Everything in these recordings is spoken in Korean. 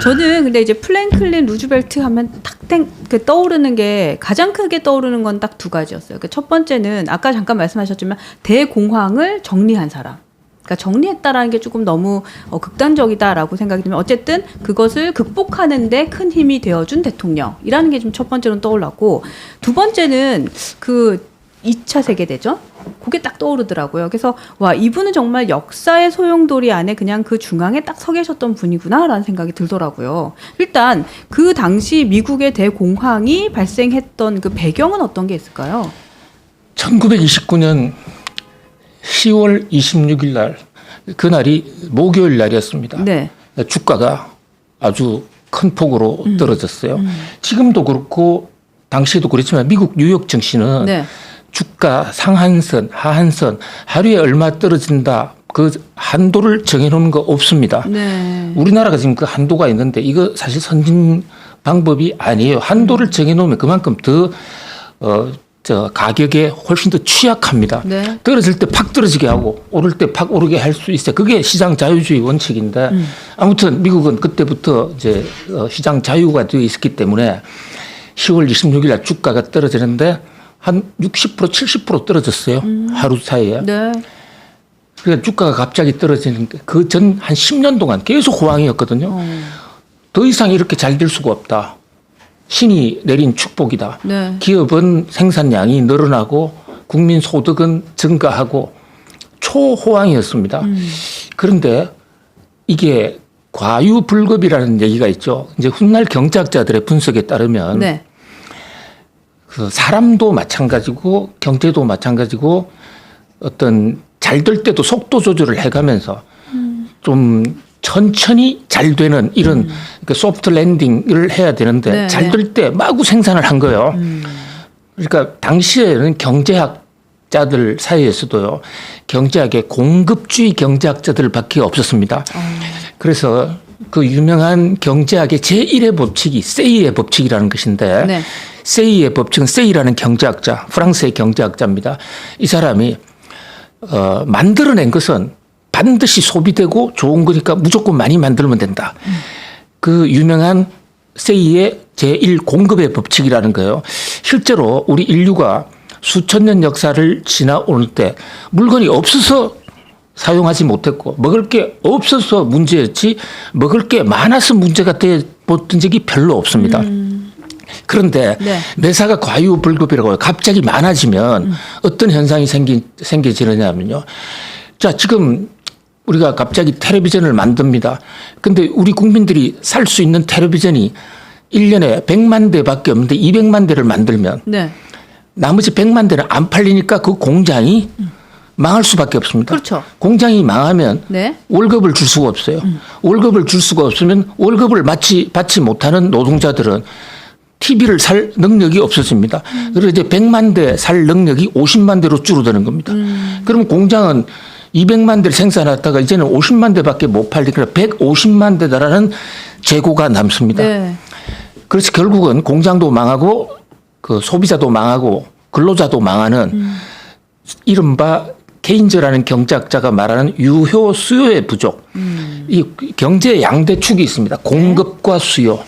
저는 근데 이제 플랭클린 루즈벨트 하면 그 떠오르는 게 가장 크게 떠오르는 건 딱 두 가지였어요. 그 첫 번째는 아까 잠깐 말씀하셨지만 대공황을 정리한 사람. 그러니까 정리했다라는 게 조금 너무 극단적이다라고 생각이 들면 어쨌든 그것을 극복하는데 큰 힘이 되어준 대통령이라는 게 좀 첫 번째로는 떠올랐고 두 번째는 그 2차 세계대전? 그게 딱 떠오르더라고요. 그래서 와 이분은 정말 역사의 소용돌이 안에 그냥 그 중앙에 딱 서 계셨던 분이구나라는 생각이 들더라고요. 일단 그 당시 미국의 대공황이 발생했던 그 배경은 어떤 게 있을까요? 1929년 10월 26일 날 그날이 목요일 날이었습니다. 네. 주가가 아주 큰 폭으로 떨어졌어요. 지금도 그렇고 당시에도 그렇지만 미국 뉴욕 증시는 네. 주가 상한선, 하한선 하루에 얼마 떨어진다. 그 한도를 정해놓는 거 없습니다. 네. 우리나라가 지금 그 한도가 있는데 이거 사실 선진 방법이 아니에요. 한도를 정해놓으면 그만큼 더 가격에 훨씬 더 취약합니다. 네. 떨어질 때 팍 떨어지게 하고 오를 때 팍 오르게 할 수 있어요. 그게 시장 자유주의 원칙인데 아무튼 미국은 그때부터 이제 시장 자유가 되어 있었기 때문에 10월 26일 날 주가가 떨어지는데 한 60% 70% 떨어졌어요. 하루 사이에. 네. 그러니까 주가가 갑자기 떨어지는데 그 전 한 10년 동안 계속 호황이었거든요. 더 이상 이렇게 잘 될 수가 없다. 신이 내린 축복이다. 네. 기업은 생산량이 늘어나고 국민 소득은 증가하고 초호황이었습니다. 그런데 이게 과유불급이라는 얘기가 있죠. 이제 훗날 경제학자들의 분석에 따르면 네. 그 사람도 마찬가지고 경제도 마찬가지고 어떤 잘 될 때도 속도 조절을 해가면서 좀 천천히 잘 되는 이런 소프트 랜딩을 해야 되는데 네, 잘 될 때 마구 생산을 한 거예요. 그러니까 당시에는 경제학자들 사이에서도요. 경제학의 공급주의 경제학자들밖에 없었습니다. 그래서 그 유명한 경제학의 제1의 법칙이 세이의 법칙이라는 것인데 네. 세이의 법칙은 세이라는 경제학자, 프랑스의 경제학자입니다. 이 사람이 만들어낸 것은 반드시 소비되고 좋은 거니까 무조건 많이 만들면 된다. 그 유명한 세이의 제1 공급의 법칙이라는 거예요. 실제로 우리 인류가 수천 년 역사를 지나오는 때 물건이 없어서 사용하지 못했고 먹을 게 없어서 문제였지 먹을 게 많아서 문제가 되었던 적이 별로 없습니다. 그런데 네. 매사가 과유불급이라고 갑자기 많아지면 어떤 현상이 생겨지느냐면요. 자, 지금 우리가 갑자기 텔레비전을 만듭니다. 근데 우리 국민들이 살 수 있는 텔레비전이 1년에 100만 대밖에 없는데 200만 대를 만들면 네. 나머지 100만 대는 안 팔리니까 그 공장이 망할 수밖에 없습니다. 그렇죠. 공장이 망하면 네. 월급을 줄 수가 없어요. 월급을 줄 수가 없으면 월급을 받지 못하는 노동자들은 TV를 살 능력이 없어집니다. 그래서 이제 100만 대 살 능력이 50만 대로 줄어드는 겁니다. 그럼 공장은 200만 대를 생산하다가 이제는 50만 대밖에 못 팔리니까 150만 대다라는 재고가 남습니다. 네. 그래서 결국은 공장도 망하고 그 소비자도 망하고 근로자도 망하는 이른바 케인즈라는 경제학자가 말하는 유효 수요의 부족. 이 경제의 양대축이 있습니다. 공급과 수요.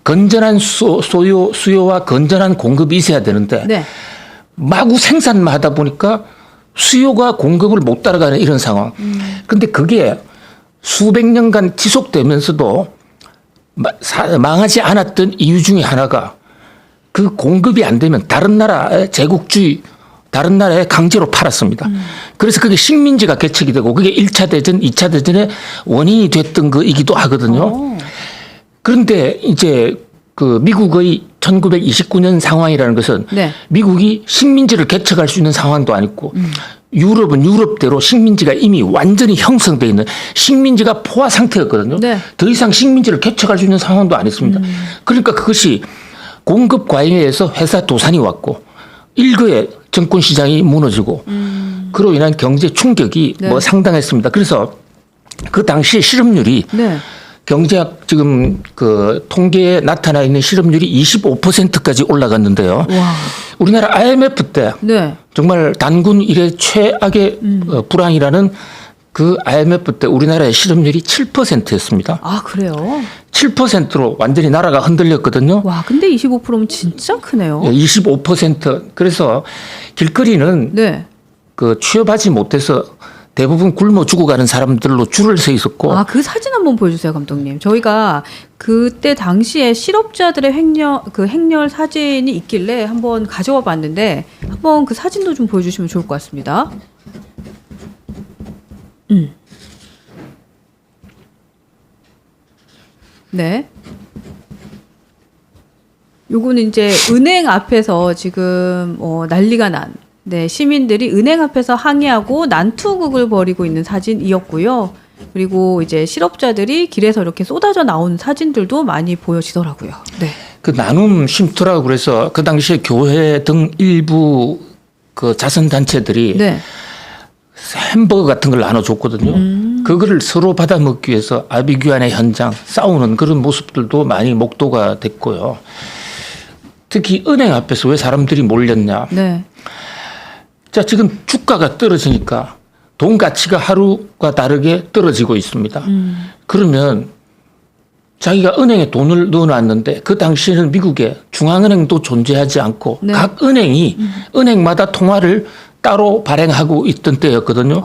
건전한 수요와 건전한 공급이 있어야 되는데 네. 마구 생산만 하다 보니까 수요가 공급을 못 따라가는 이런 상황. 그런데 그게 수백 년간 지속되면서도 망하지 않았던 이유 중에 하나가 그 공급이 안 되면 다른 나라의 제국주의 다른 나라에 강제로 팔았습니다. 그래서 그게 식민지가 개척이 되고 그게 1차 대전, 2차 대전의 원인이 됐던 거이기도 하거든요. 그런데 이제 그 미국의 1929년 상황이라는 것은 네. 미국이 식민지를 개척할 수 있는 상황도 아니고 유럽은 유럽대로 식민지가 이미 완전히 형성되어 있는 식민지가 포화 상태였거든요. 네. 더 이상 식민지를 개척할 수 있는 상황도 아니었습니다. 그러니까 그것이 공급 과잉에 의해서 회사 도산이 왔고 일거에 정권 시장이 무너지고 그로 인한 경제 충격이 네. 뭐 상당했습니다. 그래서 그 당시 실업률이 네. 경제학 지금 그 통계에 나타나 있는 실업률이 25%까지 올라갔는데요. 와. 우리나라 IMF 때 네. 정말 단군 이래 최악의 불황이라는 그 IMF 때 우리나라의 실업률이 7%였습니다. 아, 그래요? 7%로 완전히 나라가 흔들렸거든요. 와, 근데 25%면 진짜 크네요. 25%. 그래서 길거리는 네. 그 취업하지 못해서 대부분 굶어 죽어가는 사람들로 줄을 서 있었고. 아, 그 사진 한번 보여주세요, 감독님. 저희가 그때 당시에 실업자들의 행렬 사진이 있길래 한번 가져와 봤는데 한번 그 사진도 좀 보여주시면 좋을 것 같습니다. 네. 요거는 이제 은행 앞에서 지금 난리가 난, 네, 시민들이 은행 앞에서 항의하고 난투극을 벌이고 있는 사진이었고요. 그리고 이제 실업자들이 길에서 이렇게 쏟아져 나온 사진들도 많이 보여지더라고요. 네. 그 나눔 쉼터라고 그래서 그 당시에 교회 등 일부 그 자선단체들이 네. 햄버거 같은 걸 나눠줬거든요. 그거를 서로 받아먹기 위해서 아비규환의 현장 싸우는 그런 모습들도 많이 목도가 됐고요. 특히 은행 앞에서 왜 사람들이 몰렸냐. 네. 자, 지금 주가가 떨어지니까 돈 가치가 하루가 다르게 떨어지고 있습니다. 그러면 자기가 은행에 돈을 넣어놨는데 그 당시에는 미국에 중앙은행도 존재하지 않고 네. 각 은행이 은행마다 통화를 따로 발행하고 있던 때였거든요.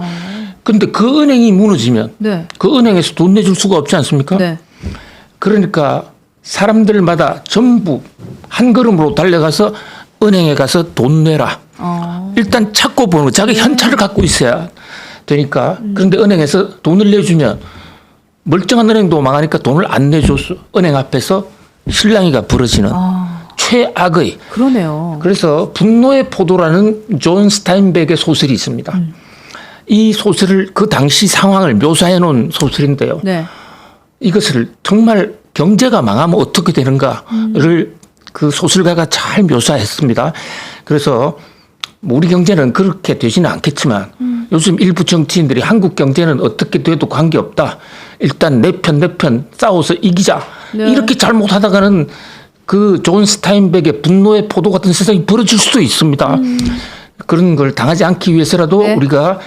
근데 그 은행이 무너지면 네. 그 은행에서 돈 내줄 수가 없지 않습니까? 네. 그러니까 사람들마다 전부 한 걸음으로 달려가서 은행에 가서 돈 내라. 일단 찾고 보는 거. 자기 현찰을 갖고 있어야 되니까. 그런데 은행에서 돈을 내주면 멀쩡한 은행도 망하니까 돈을 안 내줘서 은행 앞에서 실랑이가 벌어지는 최악의. 그러네요. 그래서 분노의 포도라는 존 스타인백의 소설이 있습니다. 이 소설을 그 당시 상황을 묘사해 놓은 소설인데요. 네. 이것을 정말 경제가 망하면 어떻게 되는가를 그 소설가가 잘 묘사했습니다. 그래서 우리 경제는 그렇게 되지는 않겠지만 요즘 일부 정치인들이 한국 경제는 어떻게 돼도 관계없다. 일단 내 편 싸워서 이기자. 네. 이렇게 잘못하다가는 그 존 스타인백의 분노의 포도 같은 세상이 벌어질 수도 있습니다. 그런 걸 당하지 않기 위해서라도 네. 우리가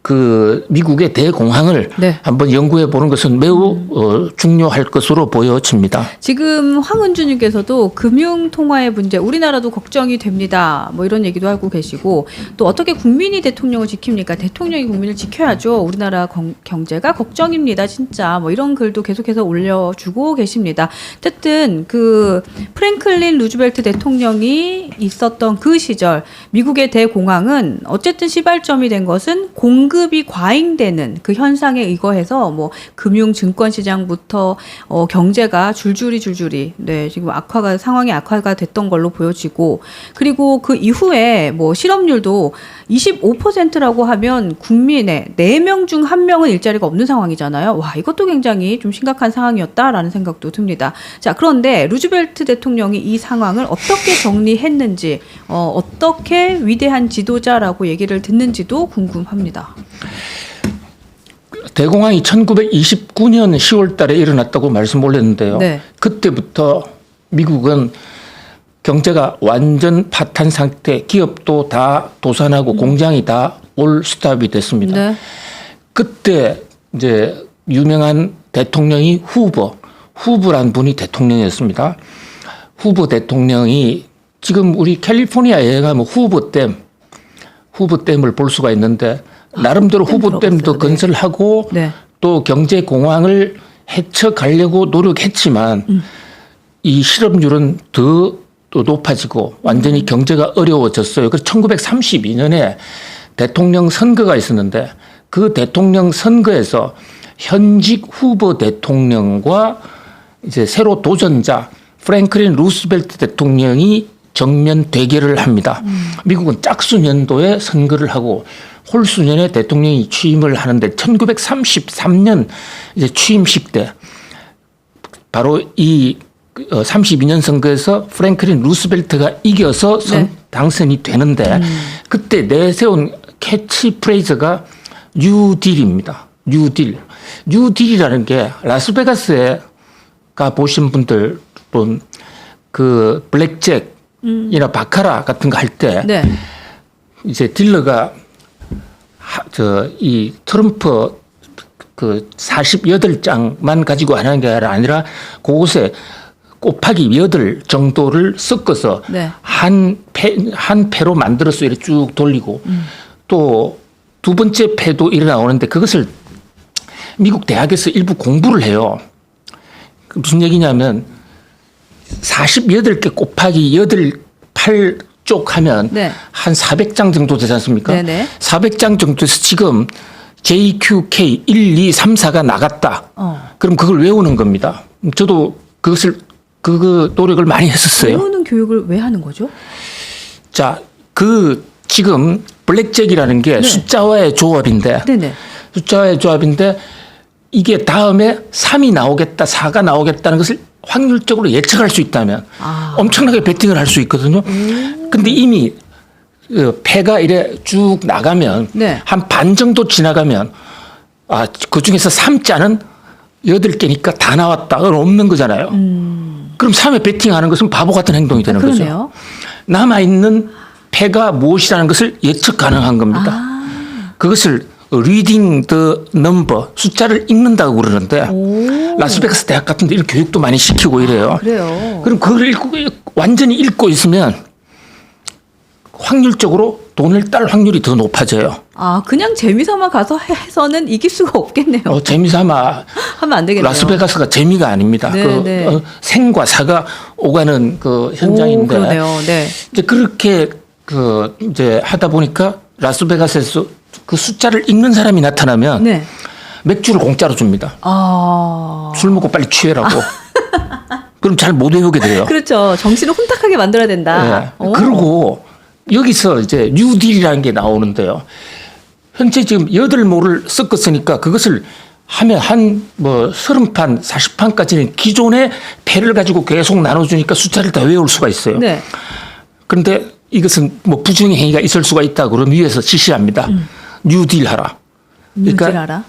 그 미국의 대공황을 네. 한번 연구해 보는 것은 매우 중요할 것으로 보여집니다. 지금 황은주님께서도 금융통화의 문제 우리나라도 걱정이 됩니다. 뭐 이런 얘기도 하고 계시고 또 어떻게 국민이 대통령을 지킵니까? 대통령이 국민을 지켜야죠. 우리나라 경제가 걱정입니다. 진짜 뭐 이런 글도 계속해서 올려주고 계십니다. 어쨌든 그 프랭클린 루즈벨트 대통령이 있었던 그 시절 미국의 대공황은 어쨌든 시발점이 된 것은 공급이 과잉되는 그 현상에 의거해서 뭐 금융 증권 시장부터 경제가 줄줄이 네, 지금 상황이 악화가 됐던 걸로 보여지고 그리고 그 이후에 뭐 실업률도 25%라고 하면 국민의 4명 중 1명은 일자리가 없는 상황이잖아요. 와, 이것도 굉장히 좀 심각한 상황이었다라는 생각도 듭니다. 자, 그런데 루즈벨트 대통령이 이 상황을 어떻게 정리했는지 어떻게 위대한 지도자라고 얘기를 듣는지도 궁금합니다. 대공황이 1929년 10월 달에 일어났다고 말씀 올렸는데요. 네. 그때부터 미국은 경제가 완전 파탄 상태, 기업도 다 도산하고 공장이 다 올 스탑이 됐습니다. 네. 그때 이제 유명한 대통령이 후보란 분이 대통령이었습니다. 후보 대통령이 지금 우리 캘리포니아 여행하면 후보댐을 볼 수가 있는데 나름대로 후보댐도 건설하고 네. 또 경제 공황을 헤쳐가려고 노력했지만 이 실업률은 더 높아지고 완전히 경제가 어려워졌어요. 그래서 1932년에 대통령 선거가 있었는데 그 대통령 선거에서 현직 후보 대통령과 이제 새로 도전자 프랭클린 루스벨트 대통령이 정면 대결을 합니다. 미국은 짝수년도에 선거를 하고 홀수년에 대통령이 취임을 하는데 1933년 이제 취임식 때 바로 이 32년 선거에서 프랭클린 루스벨트가 이겨서 네. 당선이 되는데 그때 내세운 캐치프레이즈가 뉴딜입니다. 뉴딜이라는 게 라스베가스에 가 보신 분들은 그 블랙잭이나 바카라 같은 거 할 때 네. 이제 딜러가 이 트럼프 그 48장만 가지고 하는 게 아니라 그곳에 곱하기 8 정도를 섞어서 네. 한 패로 만들어서 이렇게 쭉 돌리고 또 두 번째 패도 일어나오는데 그것을 미국 대학에서 일부 공부를 해요. 무슨 얘기냐면 48개 곱하기 8쪽 하면 네. 한 400장 정도 되지 않습니까? 네네. 400장 정도에서 지금 JQK 1, 2, 3, 4가 나갔다. 그럼 그걸 외우는 겁니다. 저도 그 노력을 많이 했었어요. 외우는 교육을 왜 하는 거죠? 자, 지금 블랙잭이라는 게 네. 숫자와의 조합인데 네네. 숫자와의 조합인데 이게 다음에 3이 나오겠다, 4가 나오겠다는 것을 확률적으로 예측할 수 있다면 엄청나게 베팅을 할 수 있거든요. 근데 이미 패가 이래 쭉 나가면 네. 한 반 정도 지나가면 그 중에서 3자는 8개니까 다 나왔다. 그건 없는 거잖아요. 그럼 3에 베팅하는 것은 바보 같은 행동이 되는 거죠. 그러네요. 남아있는 패가 무엇이라는 것을 예측 가능한 겁니다. 그것을 reading the number, 숫자를 읽는다고 그러는데 라스베가스 대학 같은 데 이런 교육도 많이 시키고 이래요. 그래요. 그럼 그걸 완전히 읽고 있으면 확률적으로 돈을 딸 확률이 더 높아져요. 그냥 재미삼아 가서 해서는 이길 수가 없겠네요. 재미삼아 하면 안 되겠네요. 라스베가스가 재미가 아닙니다. 네, 네. 생과 사가 오가는 그 현장인데. 그러네요. 네. 이제 그렇게 이제 하다 보니까 라스베가스에서 그 숫자를 읽는 사람이 나타나면 네. 맥주를 공짜로 줍니다. 술 먹고 빨리 취해라고. 그럼 잘 못 외우게 돼요. 그렇죠. 정신을 혼탁하게 만들어야 된다. 네. 그리고 여기서 이제 뉴딜이라는 게 나오는데요. 현재 지금 8모를 섞었으니까 그것을 하면 한 30판, 40판까지는 기존의 패를 가지고 계속 나눠주니까 숫자를 다 외울 수가 있어요. 네. 그런데 이것은 부정의 행위가 있을 수가 있다. 그럼 위에서 지시합니다. 뉴딜 하라. 그러니까 뉴딜하라.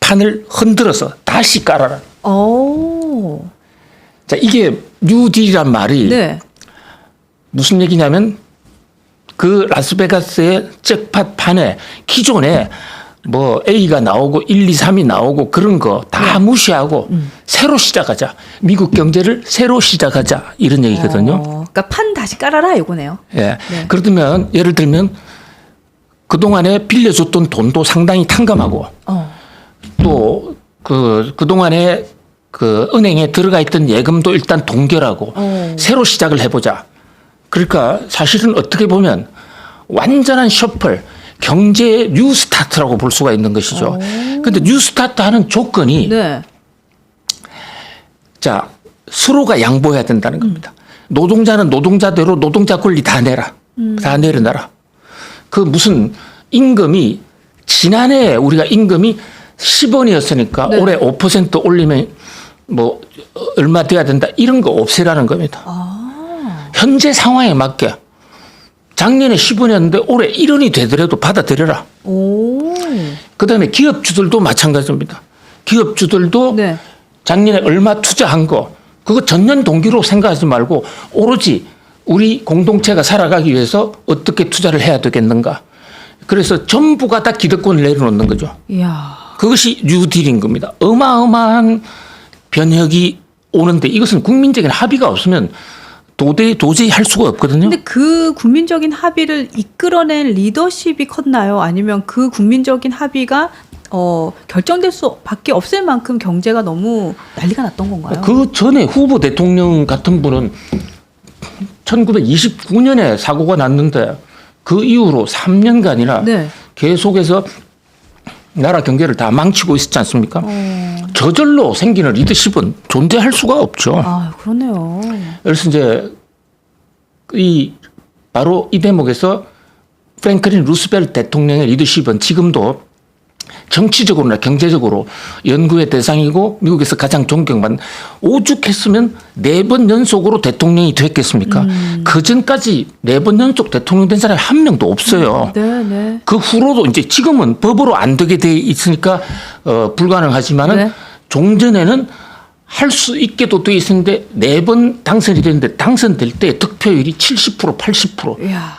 판을 흔들어서 다시 깔아라. 자, 이게 뉴딜이란 말이 네. 무슨 얘기냐면 그 라스베가스의 잭팟 판에 기존에 A가 나오고 1, 2, 3이 나오고 그런 거 다 무시하고 새로 시작하자. 미국 경제를 새로 시작하자. 이런 얘기거든요. 그러니까 판 다시 깔아라 이거네요. 예. 네. 그러면 예를 들면 그동안에 빌려줬던 돈도 상당히 탕감하고 또 그동안에 은행에 들어가 있던 예금도 일단 동결하고 새로 시작을 해보자. 그러니까 사실은 어떻게 보면 완전한 셔플, 경제의 뉴스타트라고 볼 수가 있는 것이죠. 그런데 뉴스타트 하는 조건이 네. 자, 서로가 양보해야 된다는 겁니다. 노동자는 노동자대로 노동자 권리 다 내라. 다 내려놔라. 그 무슨 임금이 지난해 우리가 임금이 10원이었으니까 네. 올해 5% 올리면 얼마 돼야 된다. 이런 거 없애라는 겁니다. 현재 상황에 맞게 작년에 10원이었는데 올해 1원이 되더라도 받아들여라. 그다음에 기업주들도 마찬가지입니다. 기업주들도 네. 작년에 얼마 투자한 거 그거 전년 동기로 생각하지 말고 오로지 우리 공동체가 살아가기 위해서 어떻게 투자를 해야 되겠는가. 그래서 전부가 다 기득권을 내려놓는 거죠. 이야. 그것이 뉴딜인 겁니다. 어마어마한 변혁이 오는데 이것은 국민적인 합의가 없으면 도저히 할 수가 없거든요. 근데 그 국민적인 합의를 이끌어낸 리더십이 컸나요? 아니면 그 국민적인 합의가 결정될 수밖에 없을 만큼 경제가 너무 난리가 났던 건가요? 그 전에 후보 대통령 같은 분은 1929년에 사고가 났는데 그 이후로 3년간이나 네. 계속해서 나라 경제를 다 망치고 있었지 않습니까? 저절로 생기는 리더십은 존재할 수가 없죠. 그러네요. 그래서 이제 바로 이 대목에서 프랭클린 루스벨트 대통령의 리더십은 지금도 정치적으로나 경제적으로 연구의 대상이고 미국에서 가장 존경받는 오죽했으면 4번 연속으로 대통령이 됐겠습니까? 그 전까지 4번 연속 대통령 된 사람이 한 명도 없어요. 네. 그 후로도 이제 지금은 법으로 안 되게 돼 있으니까 불가능하지만은 네. 종전에는 할 수 있게도 돼 있었는데 4번 당선이 됐는데 당선될 때 득표율이 70% 80%. 이야.